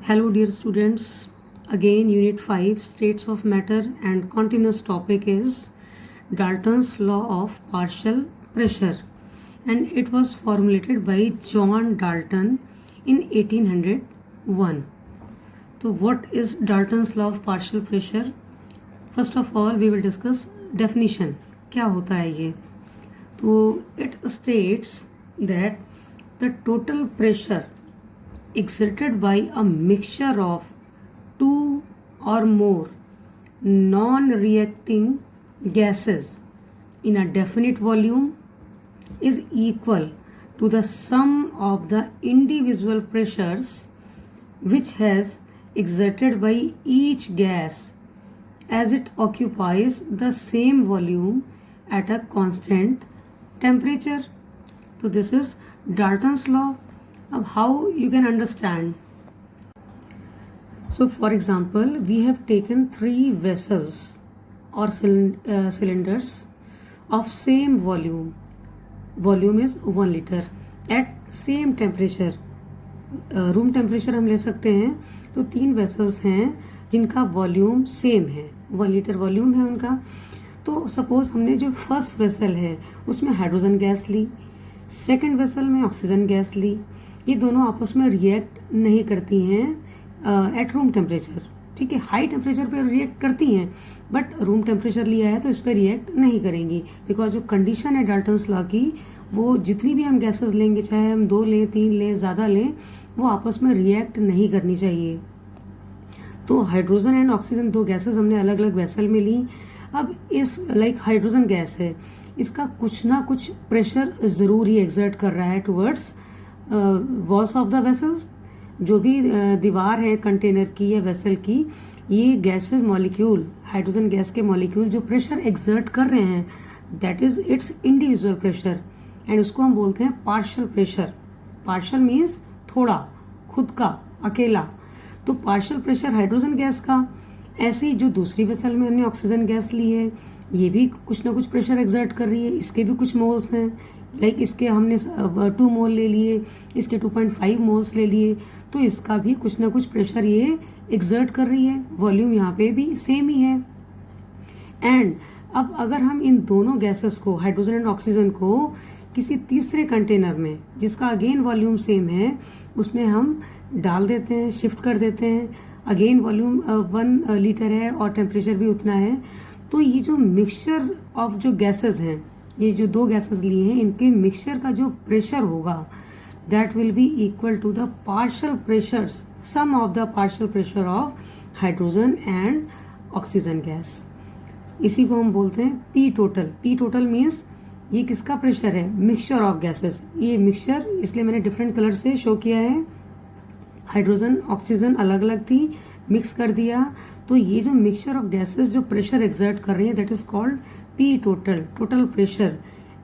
Hello dear students, again unit 5 states of matter and continuous topic is Dalton's law of partial pressure, and it was formulated by John Dalton in 1801. So what is Dalton's law of partial pressure? First of all we will discuss definition. क्या होता है ये? तो it states that the total pressure exerted by a mixture of two or more non-reacting gases in a definite volume is equal to the sum of the individual pressures which has exerted by each gas as it occupies the same volume at a constant temperature. So this is Dalton's law. Of how you can understand. So for example, we have taken three vessels or cylinders of same volume. Volume is 1 liter at same temperature. Room temperature हम ले सकते हैं. तो 3 vessels हैं जिनका volume same है, 1 litre volume है उनका. तो सपोज हमने जो फर्स्ट वेसल है उसमें हाइड्रोजन गैस ली, सेकंड वेसल में ऑक्सीजन गैस ली. ये दोनों आपस में रिएक्ट नहीं करती हैं एट रूम टेम्परेचर. ठीक है, हाई टेम्परेचर पे रिएक्ट करती हैं बट रूम टेम्परेचर लिया है तो इस पर रिएक्ट नहीं करेंगी, बिकॉज जो कंडीशन है डाल्टन्स लॉ की, वो जितनी भी हम गैसेस लेंगे, चाहे हम 2 लें, 3 लें, ज़्यादा लें, वो आपस में रिएक्ट नहीं करनी चाहिए. तो हाइड्रोजन एंड ऑक्सीजन 2 गैसेस हमने अलग अलग वेसल में ली. अब इस हाइड्रोजन गैस है, इसका कुछ ना कुछ प्रेशर ज़रूर ही एग्जर्ट कर रहा है towards walls of the vessel. जो भी दीवार है कंटेनर की या वेसल की, ये गैसेस मॉलिक्यूल, हाइड्रोजन गैस के मॉलिक्यूल जो प्रेशर एग्जर्ट कर रहे हैं, that is it's individual pressure, and उसको हम बोलते हैं पार्शियल प्रेशर. पार्शियल मीन्स थोड़ा, खुद का, अकेला. तो पार्शियल प्रेशर हाइड्रोजन गैस का. ऐसे ही जो दूसरी वेसल में हमने ऑक्सीजन गैस ली है, ये भी कुछ ना कुछ प्रेशर एग्जर्ट कर रही है. इसके भी कुछ मोल्स हैं, लाइक इसके हमने 2 मोल ले लिए, इसके 2.5 मोल्स ले लिए, तो इसका भी कुछ ना कुछ प्रेशर ये एग्जर्ट कर रही है. वॉल्यूम यहाँ पे भी सेम ही है. एंड अब अगर हम इन दोनों गैसेस को, हाइड्रोजन एंड ऑक्सीजन को, किसी तीसरे कंटेनर में जिसका अगेन वॉल्यूम सेम है, उसमें हम डाल देते हैं, शिफ्ट कर देते हैं. अगेन वॉल्यूम 1 लीटर है और टेम्परेचर भी उतना है. तो ये जो मिक्सचर ऑफ जो गैसेस हैं, ये जो 2 गैसेस लिए हैं, इनके मिक्सचर का जो प्रेशर होगा, that will be equal to the partial pressures, sum of the partial pressure of hydrogen and oxygen gas. इसी को हम बोलते हैं P total. P total means ये किसका प्रेशर है? Mixture of gases. ये मिक्सचर इसलिए मैंने डिफरेंट कलर से शो किया है. हाइड्रोजन ऑक्सीजन अलग अलग थी, मिक्स कर दिया, तो ये जो मिक्सचर ऑफ गैसेस जो प्रेशर एक्सर्ट कर रही है, that is called P total, total pressure.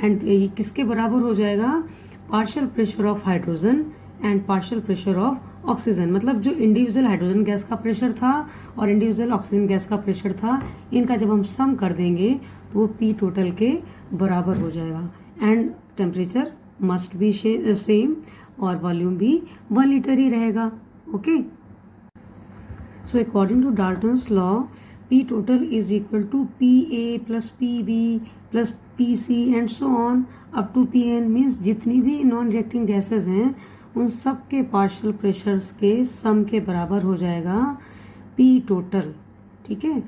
And ये किसके बराबर हो जाएगा? Partial pressure of hydrogen and partial pressure of oxygen. मतलब जो इंडिविजुअल हाइड्रोजन गैस का प्रेशर था और इंडिविजुअल ऑक्सीजन गैस का प्रेशर था, इनका जब हम सम कर देंगे तो वो पी टोटल के बराबर हो जाएगा. And temperature must be same और वॉल्यूम भी 1 लीटर ही रहेगा. Okay. So according to Dalton's law, P total is equal to PA plus PB plus PC and so on up to PN. means जितनी भी non reacting gases हैं उन सब के partial pressures के सम के बराबर हो जाएगा P total. ठीक है,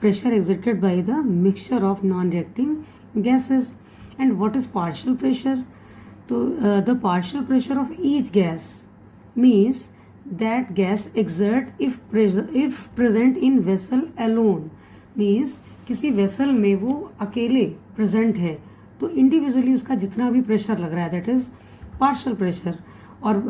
pressure exerted by the mixture of non reacting gases. And what is partial pressure? तो the partial pressure of each gas means that gas exert if present in vessel alone. means किसी vessel में वो अकेले present है तो individually उसका जितना भी प्रेशर लग रहा है, दैट इज पार्शियल प्रेशर. और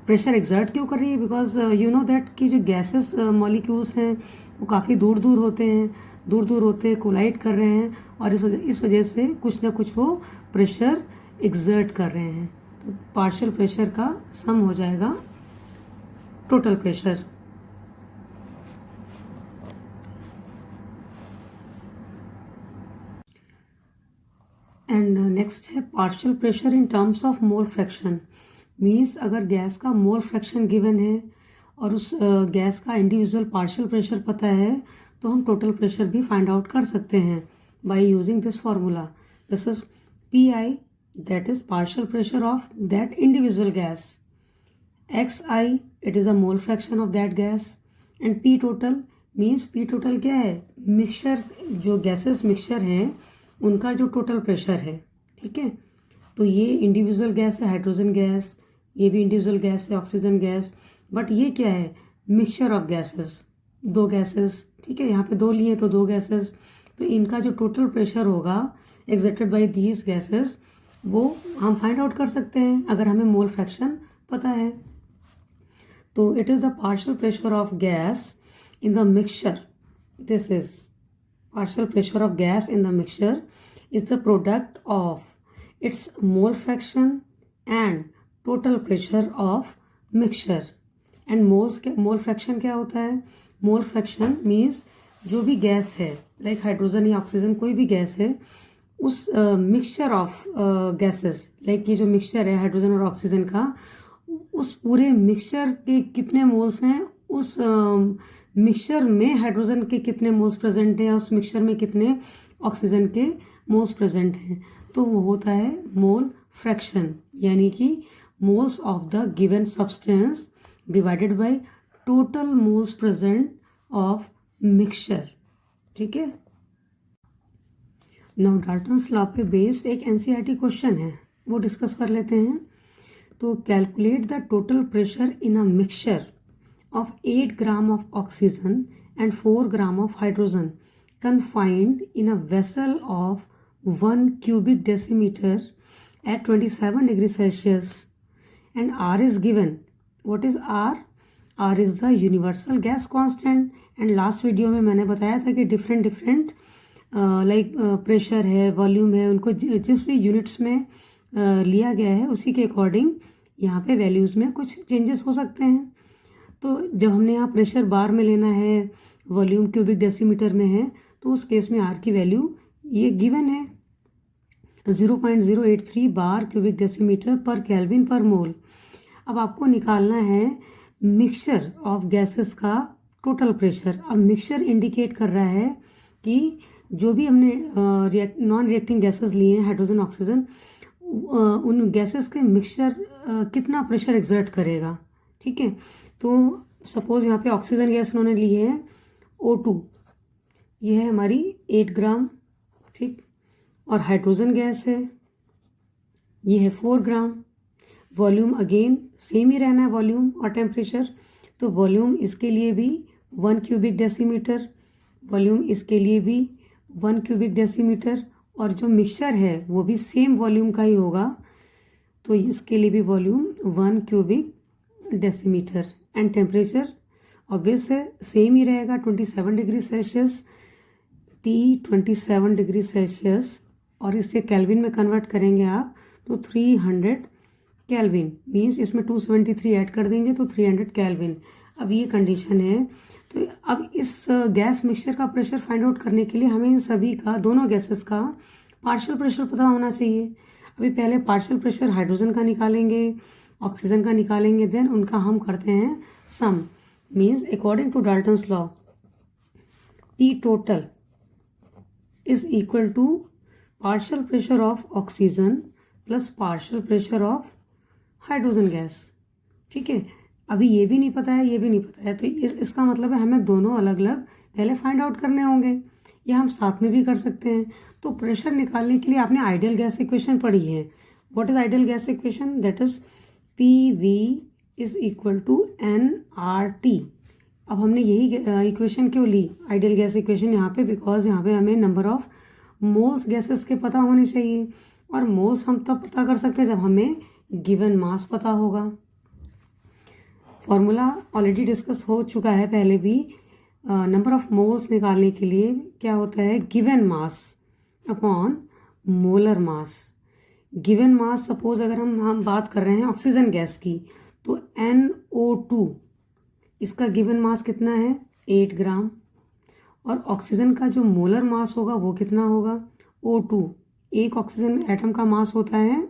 प्रेशर एक्सर्ट क्यों कर रही है? बिकॉज यू नो दैट कि जो गैसेस मॉलिक्यूल्स हैं वो काफ़ी दूर दूर होते हैं, दूर दूर होते कोलाइड कर रहे हैं, और इस वजह से कुछ ना कुछ वो प्रेशर एक्सर्ट कर रहे हैं. तो पार्शियल प्रेशर का सम हो जाएगा टोटल प्रेशर. एंड नेक्स्ट है partial pressure in terms of mole fraction. Means अगर गैस का मोल फ्रैक्शन गिवन है और उस गैस का इंडिविजुअल पार्शियल प्रेशर पता है तो हम टोटल प्रेशर भी फाइंड आउट कर सकते हैं by using this formula. This is PI, that is partial pressure of that individual gas. XI, it is a mole fraction of that gas. And P total means P total क्या है, mixture जो gases mixture हैं उनका जो total pressure है. ठीक है, तो ये इंडिविजुअल गैस है हाइड्रोजन गैस, ये भी इंडिविजुअल गैस है ऑक्सीजन गैस, बट ये क्या है, मिक्सचर ऑफ गैसेस, दो गैसेस. ठीक है, यहाँ पे दो लिए तो दो गैसेस, तो इनका जो टोटल प्रेशर होगा एक्सर्टेड बाय दीज गैसेस वो हम फाइंड आउट कर सकते हैं अगर हमें मोल फ्रैक्शन पता है. तो it is the partial pressure of gas in the mixture. This is partial pressure of gas in the mixture is the product of its mole fraction and total pressure of mixture. And mole fraction क्या होता है, mole fraction means जो भी gas है like hydrogen या oxygen कोई भी gas है उस मिक्सचर ऑफ गैसेस, लाइक ये जो मिक्सचर है हाइड्रोजन और ऑक्सीजन का, उस पूरे मिक्सचर के कितने मोल्स हैं, उस मिक्सचर में हाइड्रोजन के कितने मोल्स प्रेजेंट हैं, उस मिक्सचर में कितने ऑक्सीजन के मोल्स प्रेजेंट हैं, तो वो होता है मोल फ्रैक्शन. यानी कि moles of the given substance divided by total moles present of mixture. ठीक है, नाउ डाल्टन्स लॉ पे बेस्ड एक NCERT क्वेश्चन है वो डिस्कस कर लेते हैं. तो calculate the total pressure in a mixture of 8 gram of oxygen and 4 gram of hydrogen confined in a vessel of 1 cubic decimeter at 27 degrees Celsius, and R is given. What is R? R is the universal gas constant. And last video में मैंने बताया था कि different like pressure है, volume है, उनको जिस भी यूनिट्स में लिया गया है उसी के अकॉर्डिंग यहाँ पे वैल्यूज़ में कुछ चेंजेस हो सकते हैं. तो जब हमने यहाँ प्रेशर बार में लेना है, वॉल्यूम क्यूबिक डेसीमीटर में है, तो उस केस में आर की वैल्यू ये गिवन है 0.083 बार क्यूबिक डेसीमीटर पर केल्विन पर मोल. अब आपको निकालना है मिक्सचर ऑफ गैसेस का टोटल प्रेशर. अब मिक्सचर इंडिकेट कर रहा है कि जो भी हमने नॉन रिएक्टिंग गैसेस लिए हैं हाइड्रोजन ऑक्सीजन, उन गैसेस के मिक्सचर कितना प्रेशर एक्सर्ट करेगा. ठीक है, तो सपोज यहाँ पे ऑक्सीजन गैस उन्होंने ली है O2, ये है हमारी 8 ग्राम. ठीक, और हाइड्रोजन गैस है ये है 4 ग्राम. वॉल्यूम अगेन सेम ही रहना है, वॉल्यूम और टेम्परेचर. तो वॉल्यूम इसके लिए भी 1 क्यूबिक डेसीमीटर, वॉल्यूम इसके लिए भी 1 क्यूबिक डेसीमीटर, और जो मिक्सचर है वो भी सेम वॉल्यूम का ही होगा, तो इसके लिए भी volume 1 cubic decimetre. And temperature obvious है सेम ही रहेगा 27 degree Celsius, T 27 degree Celsius, और इसे केल्विन में कन्वर्ट करेंगे आप तो 300 केल्विन मीन्स इसमें 273 ऐड कर देंगे तो 300 केल्विन. अब ये कंडीशन है. तो अब इस गैस मिक्सचर का प्रेशर फाइंड आउट करने के लिए हमें इन सभी का, दोनों गैसेस का पार्शियल प्रेशर पता होना चाहिए. अभी पहले पार्शियल प्रेशर हाइड्रोजन का निकालेंगे, ऑक्सीजन का निकालेंगे, देन उनका हम करते हैं sum. Means according to Dalton's law P total is equal to partial pressure of oxygen plus partial pressure of hydrogen gas. ठीक है, अभी ये भी नहीं पता है, ये भी नहीं पता है, तो इसका मतलब है हमें दोनों अलग अलग पहले फाइंड आउट करने होंगे, या हम साथ में भी कर सकते हैं. तो प्रेशर निकालने के लिए आपने आइडियल गैस इक्वेशन पढ़ी है. What is ideal gas equation? That is PV is equal to nRT. अब हमने यही इक्वेशन क्यों ली आइडियल गैस इक्वेशन यहाँ पे? बिकॉज यहाँ पे हमें नंबर ऑफ मोल्स गैसेस के पता होने चाहिए, और मोल्स हम तब पता कर सकते हैं जब हमें गिवन मास पता होगा. फॉर्मूला ऑलरेडी डिस्कस हो चुका है पहले भी. नंबर ऑफ मोल्स निकालने के लिए क्या होता है? Given mass upon molar mass. Given mass suppose अगर हम बात कर रहे हैं ऑक्सीजन गैस की, तो NO2 इसका गिवन मास कितना है? 8 ग्राम. और ऑक्सीजन का जो मोलर मास होगा वो कितना होगा? O2. एक ऑक्सीजन एटम का मास होता है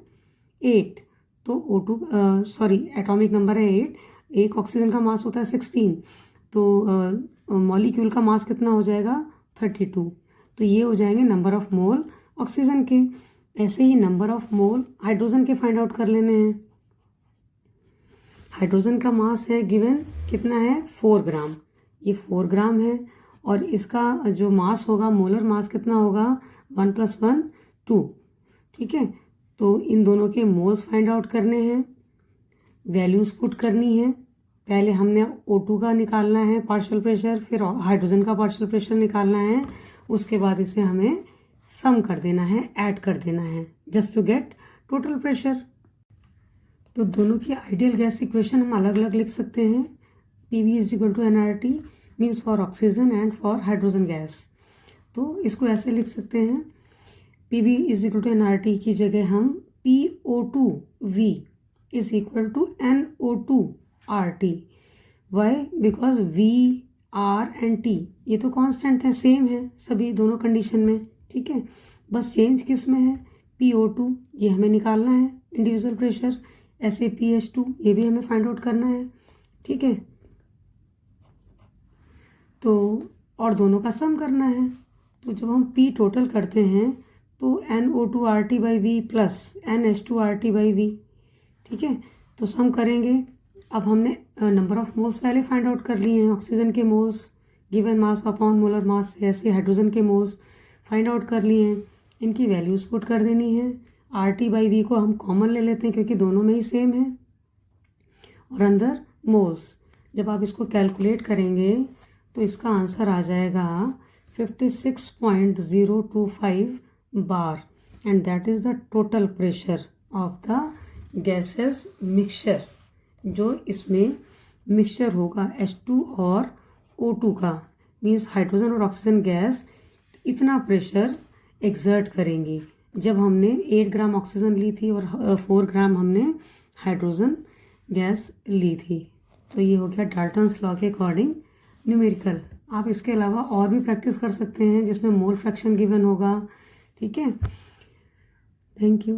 8, तो O2 एटॉमिक नंबर है 8, एक ऑक्सीजन का मास होता है 16, तो मॉलिक्यूल का मास कितना हो जाएगा 32। तो ये हो जाएंगे नंबर ऑफ मोल ऑक्सीजन के। ऐसे ही नंबर ऑफ मोल हाइड्रोजन के फाइंड आउट कर लेने हैं। हाइड्रोजन का मास है गिवन कितना है 4 ग्राम, ये 4 ग्राम है, और इसका जो मास होगा मोलर मास कितना होगा 1 + 1 2। ठीक है, तो इन दोनों के मोल्स फाइंड आउट करने हैं, वैल्यूज पुट करनी है। पहले हमने O2 का निकालना है पार्शियल प्रेशर, फिर हाइड्रोजन का पार्शियल प्रेशर निकालना है, उसके बाद इसे हमें सम कर देना है, ऐड कर देना है, just to get total pressure. तो दोनों की आइडियल गैस इक्वेशन हम अलग अलग लिख सकते हैं। PV = nRT means for oxygen and for hydrogen gas. तो इसको ऐसे लिख सकते हैं, PV = nRT की जगह हम PO2V = NO2RT। Why? Because V, R and T ये तो कांस्टेंट है, सेम है सभी दोनों कंडीशन में। ठीक है, बस चेंज किस में है, PO2 ये हमें निकालना है इंडिविजुअल प्रेशर, ऐसे PH2 ये भी हमें फाइंड आउट करना है। ठीक है, तो और दोनों का सम करना है। तो जब हम P टोटल करते हैं तो NO2RT/V + NH2RT/V। ठीक है, तो सम करेंगे। अब हमने नंबर ऑफ मोल्स पहले फाइंड आउट कर लिए हैं, ऑक्सीजन के moles given mass upon molar mass, ऐसे हाइड्रोजन के मोल्स फाइंड आउट कर लिए हैं। इनकी वैल्यूज पुट कर देनी है। RT/V को हम कॉमन ले लेते हैं क्योंकि दोनों में ही सेम है, और अंदर मोल्स। जब आप इसको कैलकुलेट करेंगे तो इसका आंसर आ जाएगा 56.025 bar, and that is the total pressure of the gases mixture. जो इसमें मिक्सचर होगा H2 और O2 का, मीन्स हाइड्रोजन और ऑक्सीजन गैस इतना प्रेशर एक्सर्ट करेंगी। जब हमने 8 ग्राम ऑक्सीजन ली थी और 4 ग्राम हमने हाइड्रोजन गैस ली थी। तो ये हो गया डाल्टन्स लॉ के अकॉर्डिंग न्यूमेरिकल। आप इसके अलावा और भी प्रैक्टिस कर सकते हैं जिसमें मोल फ्रैक्शन गिवन होगा। ठीक है, थैंक यू।